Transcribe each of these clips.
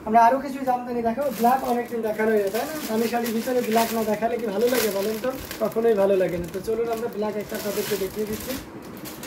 আমরা আরও কিছু জামদানি দেখাবো। ব্ল্যাক অনেকদিন দেখানো হয়ে যায়, তাই না? দামি শাড়ির ভিতরে ব্ল্যাক না দেখালে কি ভালো লাগে বলেন তো? কখনোই ভালো লাগে না। তো চলুন আমরা ব্ল্যাক একটা তাদেরকে দেখিয়ে দিচ্ছি,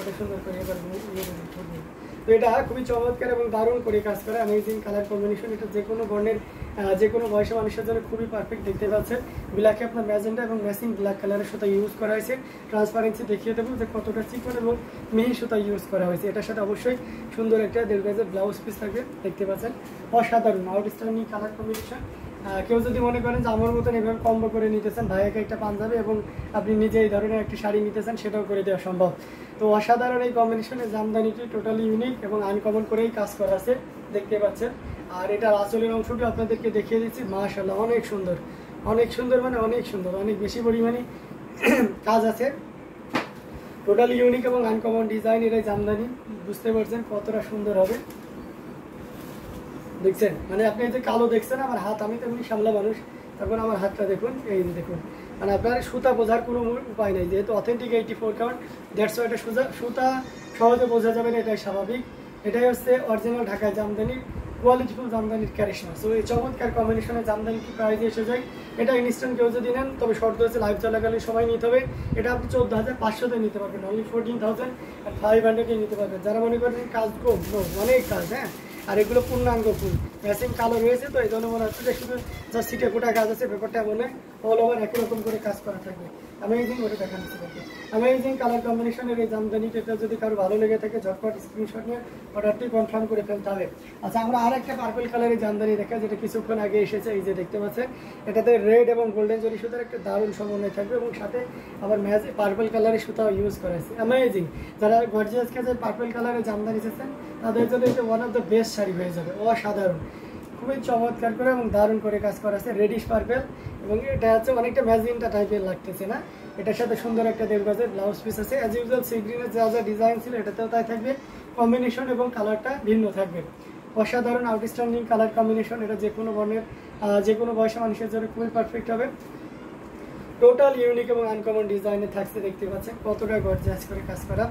এটা সুন্দর করে এবার তো এটা খুবই চমৎকার এবং দারুণ করে কাজ করে, অ্যামেজিং কালার কম্বিনেশন। এটা যে কোনো বর্ণের যে কোনো বয়সী মানুষের জন্য খুবই পারফেক্ট। দেখতে পাচ্ছেন ব্ল্যাকে আপনার ম্যাজেন্ডা এবং ম্যাচিং ব্ল্যাক কালারের সুতা ইউজ করা হয়েছে। ট্রান্সপারেন্সি দেখিয়ে দেবো যে কতটা চিকন এবং মিহি সুতা ইউজ করা হয়েছে। এটার সাথে অবশ্যই সুন্দর একটা 1.5 গজের ব্লাউজ পিস থাকবে। দেখতে পাচ্ছেন অসাধারণ আউটস্ট্যান্ডিং কালার কম্বিনেশন। কেউ যদি মনে করেন যে আমার মতন এভাবে কম্বো করে নিতেছেন, ভাইয়াকে একটা পাঞ্জাবি এবং আপনি নিজে এই ধরনের একটি শাড়ি নিতেছেন, সেটাও করে দেওয়া সম্ভব। তো অসাধারণ এই কম্বিনেশনের জামদানিটি টোটালি ইউনিক এবং আনকমন করেই কাজ করা আছে, দেখতে পাচ্ছেন। আর এটার আঁচলের অংশটি আপনাদেরকে দেখিয়ে দিচ্ছি। মাশাআল্লাহ, অনেক সুন্দর, অনেক সুন্দর, মানে অনেক সুন্দর, অনেক বেশি পরিমাণে কাজ আছে। টোটালি ইউনিক এবং আনকমন ডিজাইন এর এই জামদানি। বুঝতে পারছেন কতটা সুন্দর হবে, দেখছেন? মানে আপনি এই যে কালো দেখছেন আমার হাত, আমি তো এমনি সামলা মানুষ, তারপর আমার হাতটা দেখুন, এই দেখুন। মানে আপনার সুতা বোঝার কোনো উপায় নেই, যেহেতু অথেন্টিক 84 কাউন্ট, দ্যাটস ওয়াই এটা সুতা সহজে বোঝা যাবে না, এটাই স্বাভাবিক। এটাই হচ্ছে অরিজিনাল ঢাকায় জামদানি, কোয়ালিটিফুল জামদানির ক্যারিশমা। সো এই চমৎকার কম্বিনেশনের জামদানি কি প্রাইজে এসে যায়, এটা ইনস্ট্যান্ট কেউ যদি নেন, তবে শর্ত হচ্ছে লাইভ চলাকালীন সময় নিতে হবে। এটা আপনি 14,500-তে নিতে পারবেন, অনলি 14,500-এ নিতে পারবেন। যারা মনে করেন কাজ কম, অনেক কাজ, হ্যাঁ। আর এগুলো পূর্ণাঙ্গ ফুল ম্যাচিং কালো রয়েছে, তো এই জন্য মনে হচ্ছে যে শুধু যা সিটে কোটা কাজ আছে, ব্যাপারটা মনে অল ওভার একই রকম করে কাজ করা থাকবে। অ্যামেজিং, ওটা দেখানো যাচ্ছে। অ্যামেজিং কালার কম্বিনেশনের এই জামদানিটা যদি কারো ভালো লেগে থাকে, ঝটপট স্ক্রিনশট নিয়ে অর্ডারটি কনফার্ম করে ফেলতে হবে। আচ্ছা, আমরা আর একটা পার্পল কালারের জামদানি দেখা, যেটা কিছুক্ষণ আগে এসেছে, এই যে দেখতে পাচ্ছেন। এটাতে রেড এবং গোল্ডেন জরি সুতার একটা দারুণ সমন্বয় থাকবে এবং সাথে আবার ম্যাচ পার্পল কালারের সুতাও ইউজ করা আছে। অ্যামেজিং। যারা গর্জিয়াস কাজে পার্পল কালারের জামদানি চেয়েছেন, তাদের জন্য এটা one of the best sari হয়ে যাবে। অসাধারণ, খুবই চমৎকার করে এবং দারুণ করে কাজ করা আছে। রেডিশ পার্পল এবং এটা হচ্ছে অনেকটা ম্যাজেন্টা টাইপের লাগতেছে না? এটার সাথে সুন্দর একটা 1.5 গজের ব্লাউজ পিস আছে। অ্যাজ ইউজুয়াল সি গ্রিনের যা যা ডিজাইন ছিল এটাতেও তাই থাকবে, কম্বিনেশন এবং কালারটা ভিন্ন থাকবে। অসাধারণ আউটস্ট্যান্ডিং কালার কম্বিনেশন। এটা যে কোনো বর্ণের যে কোনো বয়সী মানুষের জন্য খুবই পারফেক্ট হবে। টোটাল ইউনিক এবং আনকমন ডিজাইনে থাকছে, দেখতে পাচ্ছেন কতটা গর্জিয়াস করে কাজ করা।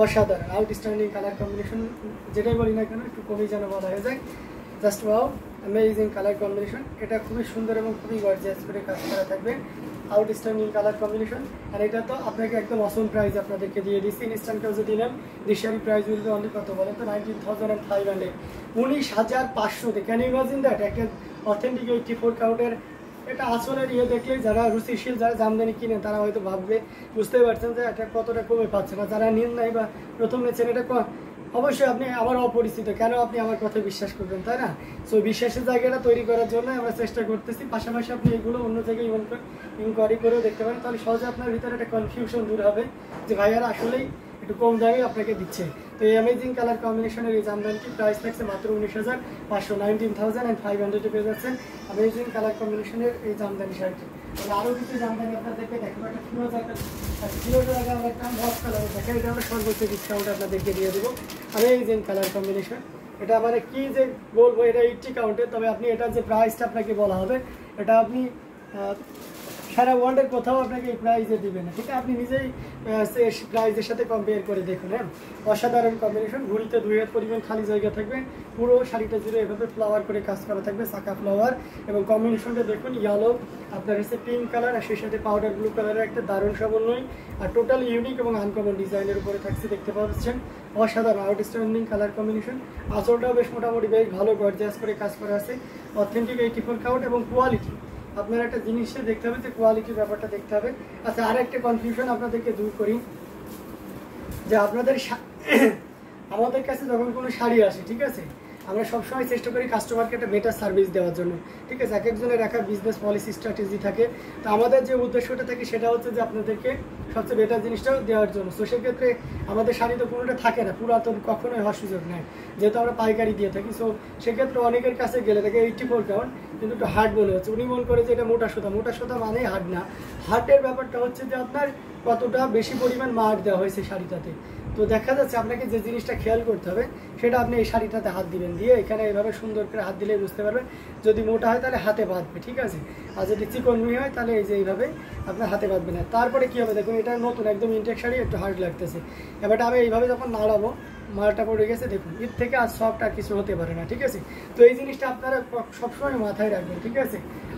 অসাধারণ আউটস্ট্যান্ডিং কালার কম্বিনেশন, যেটাই বলি না কেন একটু কমই যেন বলা হয়ে যায়। Just wow, amazing colour combination. এটা খুবই সুন্দর এবং খুবই গর্জিয়াস করে কাজ করা থাকবে, আউটস্ট্যান্ডিং কালার কম্বিনেশন। আর এটা তো আপনাকে একদম অসম প্রাইস আপনাদেরকে দিয়ে দিচ্ছি। ইনস্ট্যান্ট কেউ যদি নেন, দিশারি প্রাইস বলতে অনলি কত বলেন তো? 19,500, 19,500। Can you imagine that? একটা অথেন্টিক 84 কাউন্টের এটা আসলের ইয়ে দেখলে যারা রুচিশীল, যারা জামদানি কিনেন, তারা হয়তো ভাববে, বুঝতে পারছেন যে এটা কতটা কমে পাচ্ছে না। যারা নিন নাই বা প্রথম নিচ্ছেন, এটা অবশ্যই আপনি আমার অপরিচিত, কেন আপনি আমার কথা বিশ্বাস করবেন, তাই না? সো বিশ্বাসের জায়গাটা তৈরি করার জন্য আমরা চেষ্টা করতেছি। পাশাপাশি আপনি এগুলো অন্য জায়গায় ইনকোয়ারি করেও দেখতে পারেন, তাহলে সহজে আপনার ভিতরে একটা কনফিউশন দূর হবে যে ভাইয়ারা আসলেই একটু কম দামে আপনাকে দিচ্ছে। তো এই অ্যামেজিং কালার কম্বিনেশনের এই জামদানিটি প্রাইস থাকছে মাত্র 19,500, 19,500 পেয়ে যাচ্ছেন অ্যামেজিং কালার কম্বিনেশনের এই জামদানি শাড়িটি। আরও কিছু জামদানি আপনাদেরকে দেখাবো। একটা ফিরোজা আগে আমরা একটা মস কালারে দেখা, এটা আমরা সর্বোচ্চ ডিসকাউন্ট আপনাদেরকে দিয়ে দেবো। Amazing colour combination. এটা মানে কি যে বলবো, এটা 80 কাউন্টে, তবে আপনি এটার যে প্রাইসটা আপনাকে বলা হবে, এটা আপনি সারা ওয়ার্ল্ডের কোথাও আপনাকে এই প্রাইজে দিবে না, ঠিক আছে? আপনি নিজেই প্রাইজের সাথে কম্পেয়ার করে দেখুন। হ্যাঁ, অসাধারণ কম্বিনেশন। ঘুরিতে 2 হাত পরিমাণ খালি জায়গা থাকবে, পুরো শাড়িটা জুড়ে এভাবে ফ্লাওয়ার করে কাজ করা থাকবে, সাকা ফ্লাওয়ার। এবং কম্বিনেশনটা দেখুন, ইয়েলো, আপনার হচ্ছে পিঙ্ক কালার, আর সেই সাথে পাউডার ব্লু কালারের একটা দারুণ সমন্বয়। আর টোটাল ইউনিক এবং আনকমন ডিজাইনের উপরে থাকছে, দেখতে পাচ্ছেন। অসাধারণ আউটস্ট্যান্ডিং কালার কম্বিনেশন। আঁচলটাও বেশ মোটামুটি বেশ ভালো গর্জিয়াস করে কাজ করা আছে। অথেন্টিক 84 কাউন্ট এবং কোয়ালিটি। আপনার একটা জিনিসটা দেখতে হবে যে কোয়ালিটির ব্যাপারটা দেখতে হবে। আচ্ছা, আর একটা কনফিউশন আপনাদেরকে দূর করি, যে আপনাদের আমাদের কাছে যখন কোনো শাড়ি আসে, ঠিক আছে, আমরা সবসময় চেষ্টা করি কাস্টমারকে একটা বেটার সার্ভিস দেওয়ার জন্য, ঠিক আছে? এক একজনের একটা বিজনেস পলিসি স্ট্র্যাটেজি থাকে। তো আমাদের যে উদ্দেশ্যটা থাকে সেটা হচ্ছে যে আপনাদেরকে সবচেয়ে বেটার জিনিসটাও দেওয়ার জন্য। তো সেক্ষেত্রে আমাদের শাড়ি তো কোনোটা থাকে না, পুরাতন কখনোই হওয়ার সুযোগ নেই, যেহেতু আমরা পাইকারি দিয়ে থাকি। সো সেক্ষেত্রে অনেকের কাছে গেলে থাকে 84 কাউন্ট, কিন্তু একটু হার্ড মনে হচ্ছে। উনি মনে করে যে এটা মোটা সুতা, মোটা সুতা মানেই হার্ড না। হার্টের ব্যাপারটা হচ্ছে যে আপনার কতটা বেশি পরিমাণ মার দেওয়া হয়েছে শাড়িটাতে। তো দেখা যাচ্ছে আপনাকে যে জিনিসটা খেয়াল করতে হবে, সেটা আপনি এই শাড়িটাতে হাত দিবেন, দিয়ে এখানে এভাবে সুন্দর করে হাত দিলে বুঝতে পারবেন। যদি মোটা হয় তাহলে হাতে বাঁধবে, ঠিক আছে? আর যদি চিকনমি হয় তাহলে এই যে এইভাবে আপনার হাতে বাঁধবে না। তারপরে কী হবে দেখুন, এটা নতুন একদম ইনটেক শাড়ি, একটু হার্ড লাগতেছে। এবারটা আমি এইভাবে যখন নাড়াবো, মালটা পড়ে গেছে দেখুন, এর থেকে আর সফট আর কিছু হতে পারে না, ঠিক আছে। তো এই জিনিসটা আপনারা সবসময় মাথায় রাখবেন, ঠিক আছে।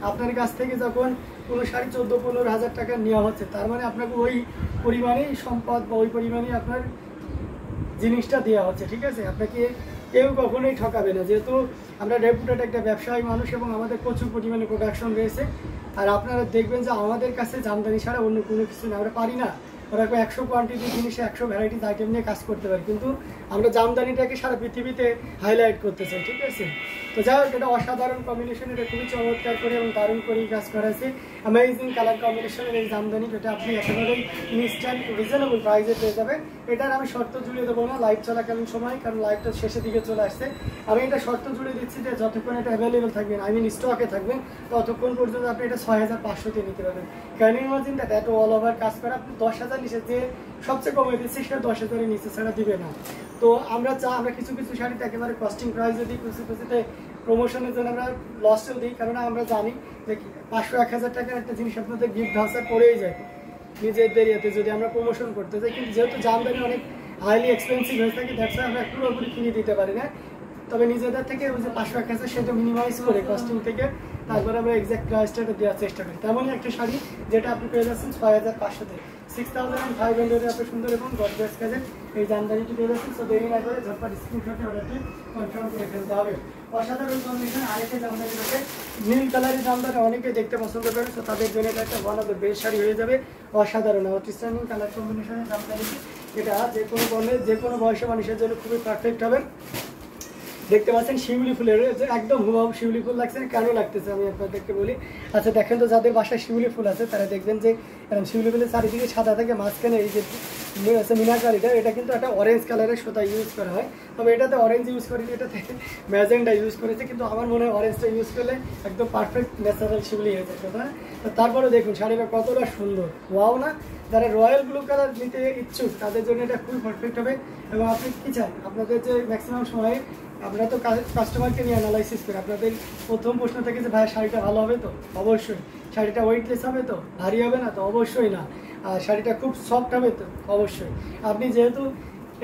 আপনার কাছ থেকে যখন কোনো শাড়ি 14-15 হাজার টাকা নেওয়া হচ্ছে, তার মানে আপনাকে ওই পরিমাণেই সম্পদ বা ওই পরিমাণেই আপনার জিনিসটা দেওয়া হচ্ছে, ঠিক আছে। আপনাকে কেউ কখনোই ঠকাবে না, যেহেতু আমরা রেপুটেড একটা ব্যবসায়ী মানুষ এবং আমাদের প্রচুর পরিমাণে প্রোডাকশন রয়েছে। আর আপনারা দেখবেন যে আমাদের কাছে জামদানি ছাড়া অন্য কোনো কিছু না, আমরা পারি না। ওরা 100 কোয়ান্টিটির জিনিসে 100 ভ্যারাইটিস আইটেম নিয়ে কাজ করতে পারি, কিন্তু আমরা জামদানিটাকে সারা পৃথিবীতে হাইলাইট করতে চাই, ঠিক আছে। তো যাই হোক, এটা অসাধারণ কম্বিনেশন, এটা খুবই চমৎকার করে এবং দারুণ করেই কাজ করা আছে। অ্যামেজিং কালার কম্বিনেশনের এই জামদানি, যেটা আপনি একেবারেই ইনস্ট্যান্ট রিজনেবল প্রাইসে পেয়ে যাবে। এটার আমি শর্ত জুড়ে দেবো না লাইভ চলাকালীন সময়, কারণ লাইভটা শেষের দিকে চলে আসছে। আমি এটা শর্ত জুড়ে দিচ্ছি যে যতক্ষণ এটা অ্যাভেলেবেল থাকবে, আই মিন স্টকে থাকবে, ততক্ষণ পর্যন্ত আপনি এটা 6500-তে নিতে পারবেন। Can you imagine that? এত অল ওভার কাজ করা, আপনি 10,000 নিচে যে সবচেয়ে কমে দিচ্ছে সেটা 10,000-এর নিচে ছাড়া দিবে না। তো আমরা কিছু কিছু শাড়িতে একেবারে কস্টিং প্রাইসে দিই, কিছুতে প্রমোশনের জন্য আমরা লসেও দিই, কারণ আমরা জানি যে 500-1000 টাকার একটা জিনিস আপনাদের গিফট ভাউচার পড়েই যায় নিজেদের ইয়েতে যদি আমরা প্রমোশন করতে চাই। কিন্তু যেহেতু জামদানি অনেক হাইলি এক্সপেন্সিভ হয়ে থাকে, দ্যাটস আমরা পুরোপুরি কিনে দিতে পারি না। তবে নিজেদের থেকে ওই যে 500-1000 সেটা মিনিমাইজ করে কস্টিং থেকে তারপরে আমরা এক্সাক্ট প্রাইসটা দেওয়ার চেষ্টা করি। তেমনই একটা শাড়ি যেটা আপনি পেয়ে যাচ্ছেন 6500-তে, 6500 এত সুন্দর এবং গর্জিয়াস কাজের এই জামদানিটি পেয়ে যাচ্ছেন। সো দেরি না করে ঝটপট স্ক্রিনশটে অর্ডারটি কনফার্ম করে ফেলতে হবে। অসাধারণ কম্বিনেশন। আরেকটা জামদানি রয়েছে নীল কালারের জামদানি, অনেকে দেখতে পছন্দ করে, তো তাদের জন্য এটা একটা one of the best sari হয়ে যাবে। অসাধারণ আউটস্ট্যান্ডিং কালার কম্বিনেশনের জামদানিটি, এটা যে কোনো বর্ণের যে কোনো বয়সের মানুষের জন্য খুবই পারফেক্ট হবে। দেখতে পাচ্ছেন শিউলি ফুলের একদম হুবহু শিউলি ফুল লাগছে, কেন লাগতেছে আমি আপনাদেরকে বলি। আচ্ছা দেখেন তো, যাদের বাসায় শিউলি ফুল আছে তারা দেখবেন যে এরকম শিউলি ফুলের চারিদিকে সাদা থাকে, মাঝখানে এই যে মিনাকারিটা, এটা কিন্তু একটা অরেঞ্জ কালারের সুতা ইউজ করা হয়। তবে এটাতে অরেঞ্জ ইউজ করিনি, এটাতে ম্যাজেন্ডা ইউজ করেছে, কিন্তু আমার মনে হয় অরেঞ্জটা ইউজ করলে একদম পারফেক্ট ন্যাচারাল শিউলি হয়ে যাবে, তাই না? তো তারপরে দেখুন শাড়িটা কতটা সুন্দর, ওয়াও না? যারা রয়্যাল ব্লু কালার নিতে ইচ্ছুক তাদের জন্য এটা খুবই পারফেক্ট হবে। এবং আপনি কী চান, আপনাদের যে ম্যাক্সিমাম সময় আমরা তো কাস্টমারকে নিয়ে অ্যানালাইসিস করি, আপনাদের প্রথম প্রশ্ন থেকে যে ভাই শাড়িটা ভালো হবে তো? অবশ্যই। শাড়িটা ওয়েটলেস হবে তো? ভারী হবে না তো? অবশ্যই না। আর শাড়িটা খুব সফট হবে তো? অবশ্যই। আপনি যেহেতু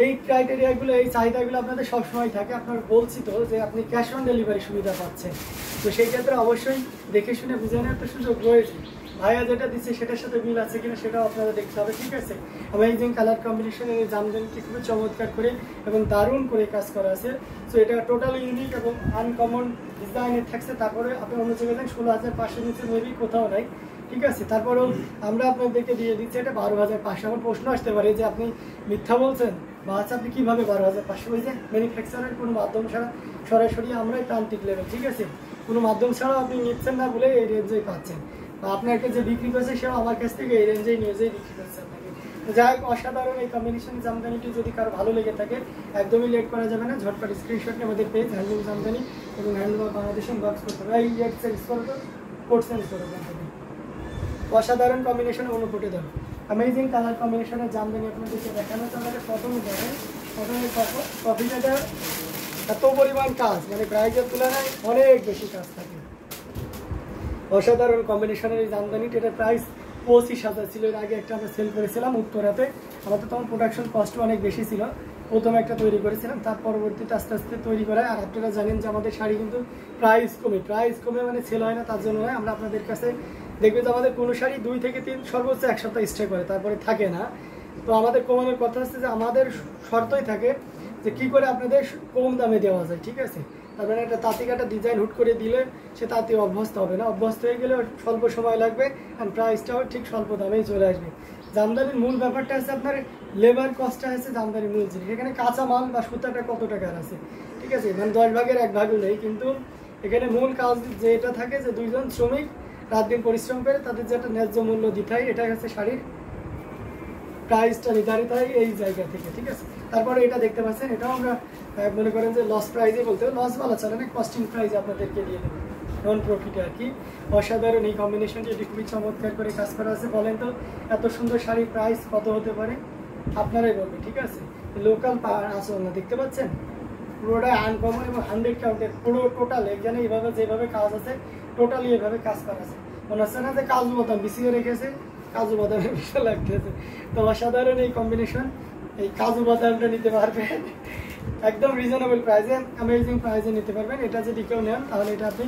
এই ক্রাইটেরিয়াগুলো, এই চাহিদাগুলো আপনাদের সবসময় থাকে, আপনার বলছি তো যে আপনি ক্যাশ অন ডেলিভারি সুবিধা পাচ্ছেন, তো সেই ক্ষেত্রে অবশ্যই দেখে শুনে বুঝে নেওয়ার একটা সুযোগ রয়েছে। ভাইয়া যেটা দিচ্ছে সেটার সাথে মিল আছে কিনা সেটাও আপনারা দেখতে হবে, ঠিক আছে। অ্যামেজিং কালার কম্বিনেশনের এই জামদানিটি খুবই চমৎকার করে এবং দারুণ করে কাজ করা আছে। সো এটা টোটালি ইউনিক এবং আনকমন ডিজাইনের থাকছে। তারপরে আপনি অন্য জায়গায় দেন 16,500 নিচে মেবি কোথাও নাই, ঠিক আছে। তারপরেও আমরা আপনাদেরকে দিয়ে দিচ্ছি এটা 12,500। আমার প্রশ্ন আসতে পারে যে আপনি মিথ্যা বলছেন, বা আচ্ছা আপনি কীভাবে 12,500 হয়েছে? ম্যানুফ্যাকচারের কোনো মাধ্যম ছাড়া সরাসরি আমরাই প্রান্তিক লেভেল, ঠিক আছে। কোনো মাধ্যম ছাড়াও আপনি নিচ্ছেন না বলে এই রেঞ্জেই পাচ্ছেন, বা আপনাকে যে বিক্রি করছে সেও আমার কাছ থেকে এই রেঞ্জেই নিয়েছেই বিক্রি করছে আপনাকে। তো যাই হোক, অসাধারণ এই কম্বিনেশন জামদানিটি যদি কারো ভালো লেগে থাকে একদমই লেট করা যাবে না, ঝটপট স্ক্রিনশট নিয়ে আমাদের পেজ হ্যান্ডলুম জামদানি এবং হ্যান্ডলুম বাংলাদেশ বক্স করতে হবে, এই সেন্স করবে, কোড সেন্স করবে। অসাধারণ কম্বিনেশন অনুপুটে দেবে। অ্যামেজিং কালার কম্বিনেশনের জামদানি আপনাদেরকে দেখানো তো আমাদের প্রথমে দেখেন, প্রথমে কফিটা এত পরিমাণ কাজ, মানে প্রাইজের তুলনায় অনেক বেশি কাজ থাকে। অসাধারণ কম্বিনেশনের এই জামদানিটি, এটার প্রাইস 25,000 ছিল। এর আগে একটা আমরা সেল করেছিলাম উত্তরাতে, আমাদের তখন প্রোডাকশন কস্টও অনেক বেশি ছিল। প্রথমে একটা তৈরি করেছিলাম, তার পরবর্তীতে আস্তে আস্তে তৈরি করায়। আর আপনারা জানেন যে আমাদের শাড়ি কিন্তু প্রাইস কমে মানে সেল হয় না, তার জন্য হয়। আমরা আপনাদের কাছে দেখবে যে আমাদের কোনো শাড়ি 2 থেকে 3 সর্বোচ্চ 1 সপ্তাহ স্টে করে, তারপরে থাকে না। তো আমাদের কমানোর কথা হচ্ছে যে আমাদের শর্তই থাকে যে কী করে আপনাদের কম দামে দেওয়া যায়, ঠিক আছে। তার মানে একটা তাঁতিকাটা ডিজাইন হুট করে দিলে সে তাঁতি অভ্যস্ত হবে না, অভ্যস্ত হয়ে গেলে স্বল্প সময় লাগবে, আর প্রাইসটাও ঠিক স্বল্প দামেই চলে আসবে। জামদানির মূল ব্যাপারটা আছে আপনার লেবার কস্টটা আছে জামদানির মূল জিনিস। এখানে কাঁচা মাল বা সুতাটা কত টাকার আছে, ঠিক আছে, মানে 10 ভাগের 1 ভাগও নেই, কিন্তু এখানে মূল কাজ যেটা থাকে যে 2 জন শ্রমিক রাত দিন পরিশ্রম করে তাদের যেটা ন্যায্য মূল্য দিতে হয়, এটা হচ্ছে শাড়ির প্রাইসটা নির্ধারিত হয় এই জায়গা থেকে, ঠিক আছে। তারপরে এটা দেখতে পাচ্ছেন, এটাও আমরা মনে করেন যে লস প্রাইজে বলতে হবে, লস বলা চলে না, কস্টিং প্রাইজ আপনাদেরকে দিয়ে দেবো, নন প্রফিটে আর কি। অসাধারণ এই কম্বিনেশনটি, এটি খুবই চমৎকার করে কাজ করা আছে। বলেন তো এত সুন্দর শাড়ির প্রাইস কত হতে পারে? আপনারাই বলবেন, ঠিক আছে। লোকাল আসল না, দেখতে পাচ্ছেন পুরোটাই আনকমন এবং 100 কাউন্টের, পুরো টোটাল এখানে এইভাবে যেভাবে কাজ আছে টোটালি এভাবে কাজ করা আছে। মনে হচ্ছে না যে কাজু বাদাম বিছিয়ে রেখেছে, কাজু বাদামের বিষয় লাগতেছে। তো অসাধারণ এই কম্বিনেশন, এই কাজু বাদামটা নিতে পারবেন একদম রিজনেবল প্রাইসে, অ্যামেজিং প্রাইসে নিতে পারবেন। এটা যদি কেউ নেন তাহলে এটা আপনি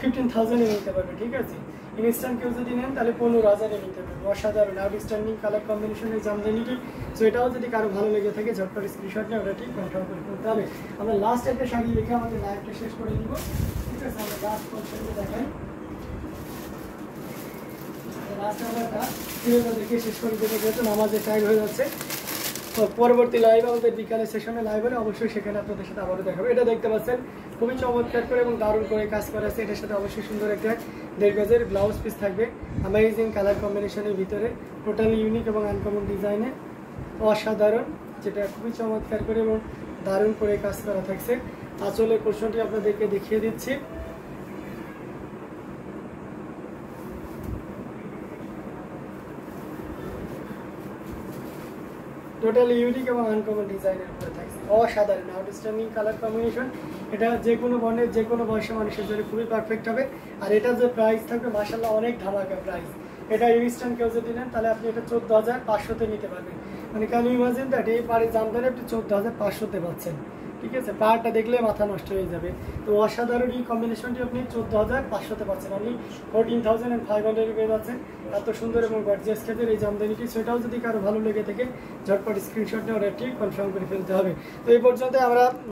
15,000-এ নিতে পারবেন, ঠিক আছে। ইনস্ট্যান্ট কেউ যদি নেন তাহলে 15,000-এ নিতে পারবেন। অসাধারণ আউটস্ট্যান্ডিং কালার কম্বিনেশনের জামদানিটি। সো এটাও যদি কারো ভালো লেগে থাকে ঝটপট স্ক্রিনশট নিয়ে ওটা ঠিক কনফার্ম করে ফেলতে হবে। আমরা লাস্ট একটা শাড়ি দেখে আমাদের লাইভটা শেষ করে দিব, ঠিক আছে। আমরা লাস্ট শাড়ি দেখাই, লাস্ট আমরা দেখে শেষ করে দেবো, যেহেতু নামাজের টাইম হয়ে যাচ্ছে। তো পরবর্তী লাইভ আমাদের বিকালের সেশনে লাইভ হলে অবশ্যই সেখানে আপনাদের সাথে আবারও দেখাবো। এটা দেখতে পাচ্ছেন খুবই চমৎকার করে এবং দারুণ করে কাজ করা আছে। এটার সাথে অবশ্যই সুন্দর একটা 1.5 গজের ব্লাউজ পিস থাকবে, অ্যামেজিং কালার কম্বিনেশনের ভিতরে, টোটালি ইউনিক এবং আনকমন ডিজাইনে, অসাধারণ, যেটা খুবই চমৎকার করে এবং দারুণ করে কাজ করা থাকছে। আঁচলের পোর্শনটি আপনাদেরকে দেখিয়ে দিচ্ছি। টোটালি ইউনিক এবং আনকমন ডিজাইনের উপরে থাকছে, অসাধারণ আউটস্ট্যান্ডিং কালার কম্বিনেশন। এটা যে কোনো বর্ণের যে কোনো বয়সের মানুষের জন্য খুবই পারফেক্ট হবে। আর এটা যে প্রাইস থাকবে মাশাআল্লাহ অনেক ধামাকা প্রাইস। এটা ইনস্ট্যান্ট কেউ যদি নেন তাহলে আপনি এটা 14,500-তে নিতে পারবেন। মানে ক্যান ইউ ইমাজিন দ্যাট, এই বাড়ির জামদানি আপনি 14,500-তে পাচ্ছেন, ঠিক আছে। পাড়টা দেখলে মাথা নষ্ট হয়ে যাবে। তো অসাধারণ এই কম্বিনেশনটি আপনি 14,500-তে পাচ্ছেন, আপনি 14,500 পেয়ে যাচ্ছেন। এত সুন্দর এবং গর্জিয়াস কাজের এই জামদানিটি। সেটাও যদি কারো ভালো লেগে থাকে ঝটপট স্ক্রিনশট নিয়ে অর্ডারটি কনফার্ম করে ফেলতে হবে। তো এই পর্যন্ত আমরা